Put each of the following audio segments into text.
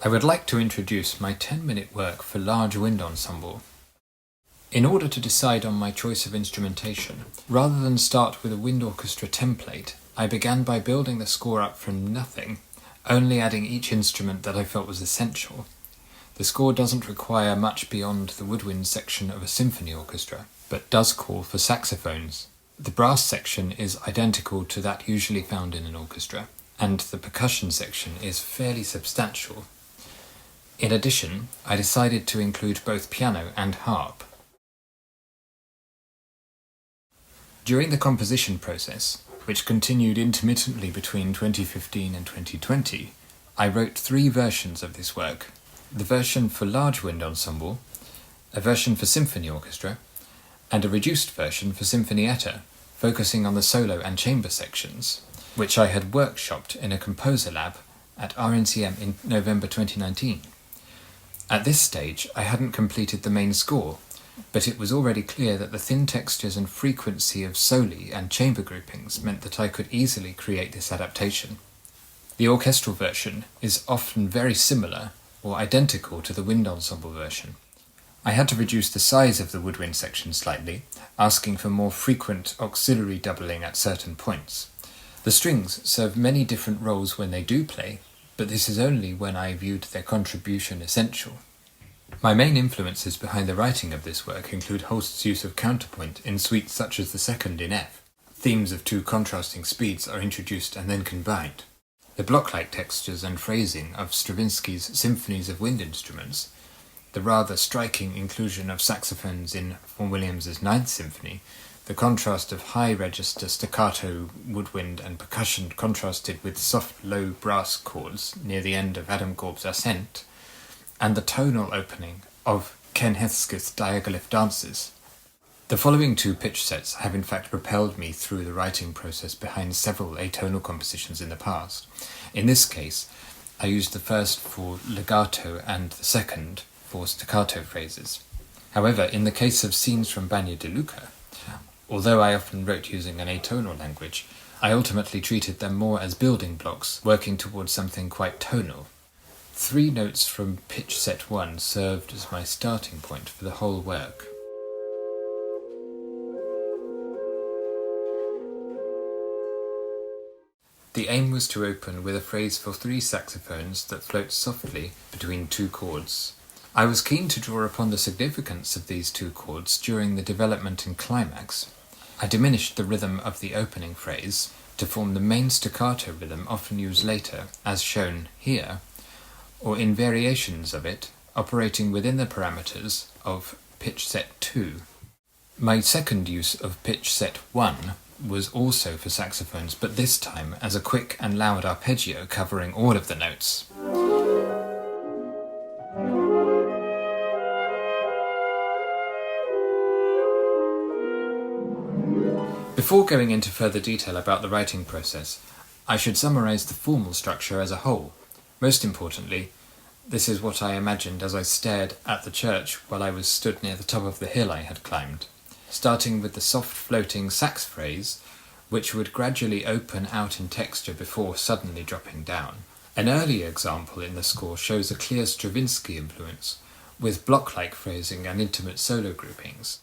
I would like to introduce my 10-minute work for large wind ensemble. In order to decide on my choice of instrumentation, rather than start with a wind orchestra template, I began by building the score up from nothing, only adding each instrument that I felt was essential. The score doesn't require much beyond the woodwind section of a symphony orchestra, but does call for saxophones. The brass section is identical to that usually found in an orchestra, and the percussion section is fairly substantial. In addition, I decided to include both piano and harp. During the composition process, which continued intermittently between 2015 and 2020, I wrote 3 versions of this work: the version for large wind ensemble, a version for symphony orchestra, and a reduced version for sinfonietta, focusing on the solo and chamber sections, which I had workshopped in a composer lab at RNCM in November 2019. At this stage, I hadn't completed the main score, but it was already clear that the thin textures and frequency of soli and chamber groupings meant that I could easily create this adaptation. The orchestral version is often very similar or identical to the wind ensemble version. I had to reduce the size of the woodwind section slightly, asking for more frequent auxiliary doubling at certain points. The strings serve many different roles when they do play, but this is only when I viewed their contribution essential. My main influences behind the writing of this work include Holst's use of counterpoint in suites such as the second in F. Themes of 2 contrasting speeds are introduced and then combined. The block-like textures and phrasing of Stravinsky's Symphonies of Wind Instruments, the rather striking inclusion of saxophones in Vaughan Williams's Ninth Symphony, the contrast of high-register staccato woodwind and percussion contrasted with soft low brass chords near the end of Adam Gorb's Ascent, and the tonal opening of Ken Hesketh's Diaglyph Dances. The following 2 pitch sets have in fact propelled me through the writing process behind several atonal compositions in the past. In this case, I used the first for legato and the second for staccato phrases. However, in the case of scenes from Bagni di Lucca, although I often wrote using an atonal language, I ultimately treated them more as building blocks, working towards something quite tonal. 3 notes from pitch set 1 served as my starting point for the whole work. The aim was to open with a phrase for 3 saxophones that floats softly between 2 chords. I was keen to draw upon the significance of these 2 chords during the development and climax. I diminished the rhythm of the opening phrase to form the main staccato rhythm often used later, as shown here, or in variations of it, operating within the parameters of pitch set 2. My second use of pitch set 1 was also for saxophones, but this time as a quick and loud arpeggio covering all of the notes. Before going into further detail about the writing process, I should summarize the formal structure as a whole. Most importantly, this is what I imagined as I stared at the church while I was stood near the top of the hill I had climbed, starting with the soft floating sax phrase, which would gradually open out in texture before suddenly dropping down. An earlier example in the score shows a clear Stravinsky influence, with block-like phrasing and intimate solo groupings.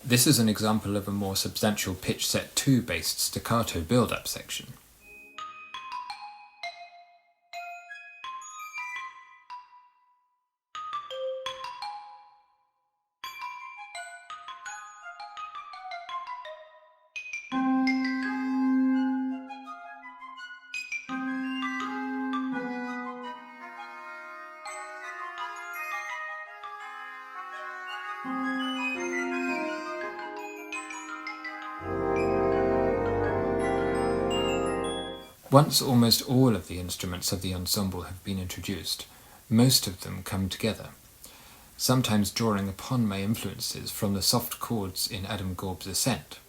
This is an example of a more substantial pitch set 2 based staccato build-up section. Once almost all of the instruments of the ensemble have been introduced, most of them come together, sometimes drawing upon my influences from the soft chords in Adam Gorb's Ascent.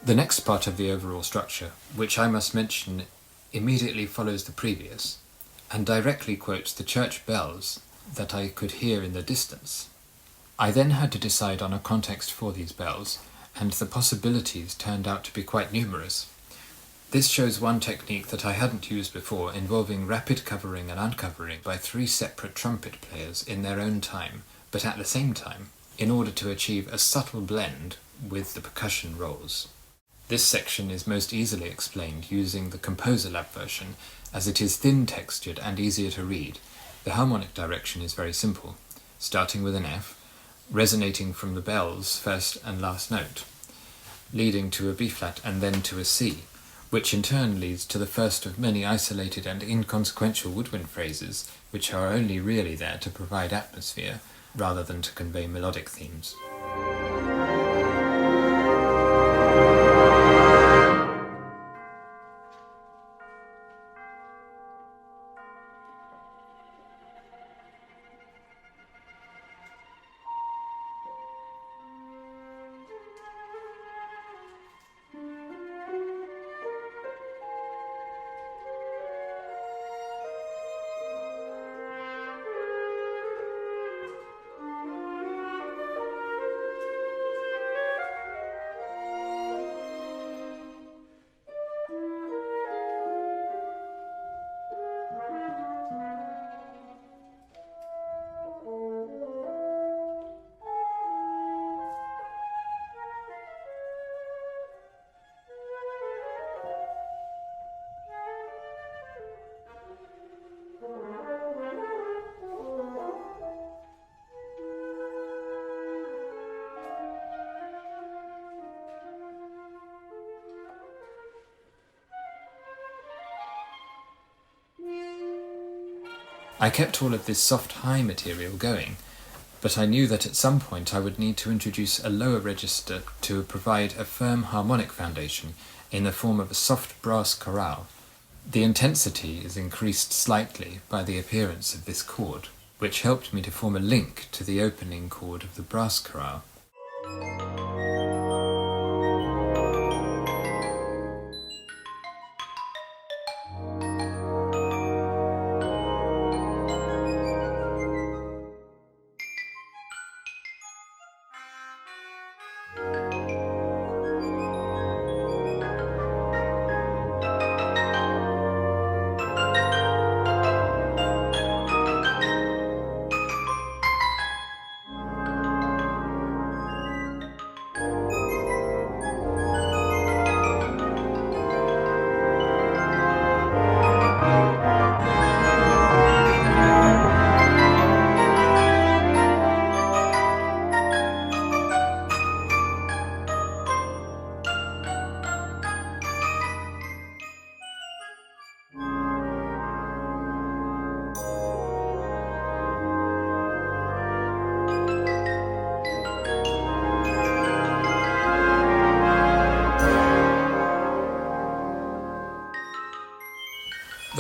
The next part of the overall structure, which I must mention, immediately follows the previous, and directly quotes the church bells that I could hear in the distance. I then had to decide on a context for these bells, and the possibilities turned out to be quite numerous. This shows one technique that I hadn't used before, involving rapid covering and uncovering by 3 separate trumpet players in their own time, but at the same time, in order to achieve a subtle blend with the percussion rolls. This section is most easily explained using the Composer Lab version, as it is thin-textured and easier to read. The harmonic direction is very simple, starting with an F, resonating from the bell's first and last note, leading to a B-flat and then to a C, which in turn leads to the first of many isolated and inconsequential woodwind phrases, which are only really there to provide atmosphere, rather than to convey melodic themes. I kept all of this soft high material going, but I knew that at some point I would need to introduce a lower register to provide a firm harmonic foundation in the form of a soft brass chorale. The intensity is increased slightly by the appearance of this chord, which helped me to form a link to the opening chord of the brass chorale.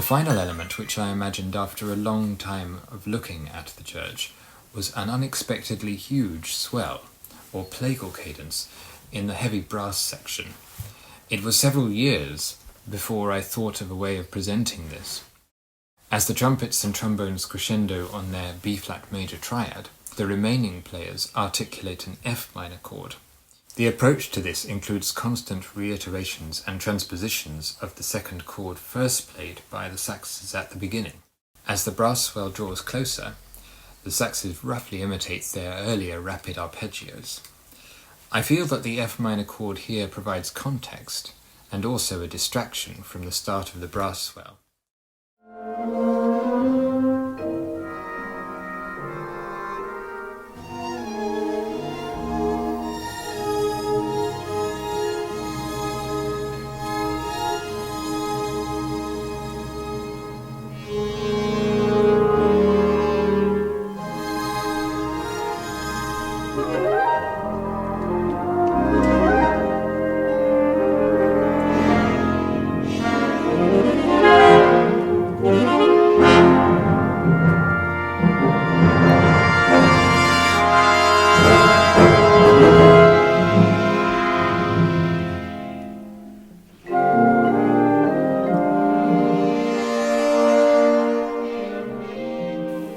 final element, which I imagined after a long time of looking at the church, was an unexpectedly huge swell, or plagal cadence, in the heavy brass section. It was several years before I thought of a way of presenting this. As the trumpets and trombones crescendo on their B-flat major triad, the remaining players articulate an F minor chord. The approach to this includes constant reiterations and transpositions of the second chord first played by the saxes at the beginning. As the brass swell draws closer, the saxes roughly imitate their earlier rapid arpeggios. I feel that the F minor chord here provides context and also a distraction from the start of the brass swell.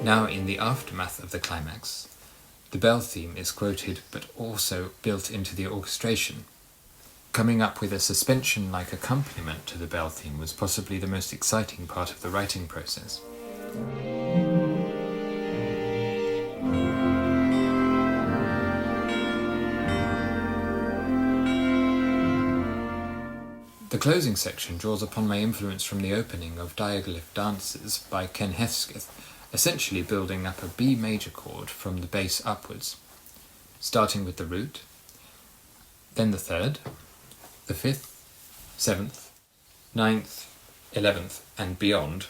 Now, in the aftermath of the climax, the bell theme is quoted but also built into the orchestration. Coming up with a suspension-like accompaniment to the bell theme was possibly the most exciting part of the writing process. The closing section draws upon my influence from the opening of Diaglyph Dances by Ken Hesketh, essentially building up a B major chord from the bass upwards, starting with the root, then the third, the fifth, seventh, ninth, 11th, and beyond,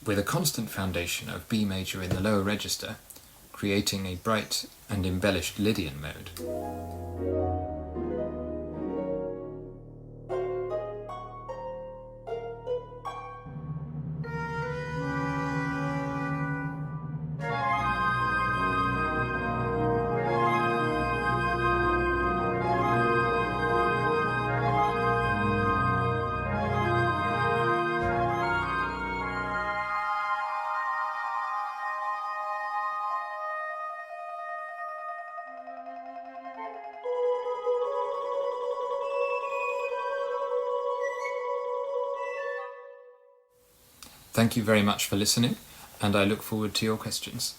with a constant foundation of B major in the lower register, creating a bright and embellished Lydian mode. Thank you very much for listening, and I look forward to your questions.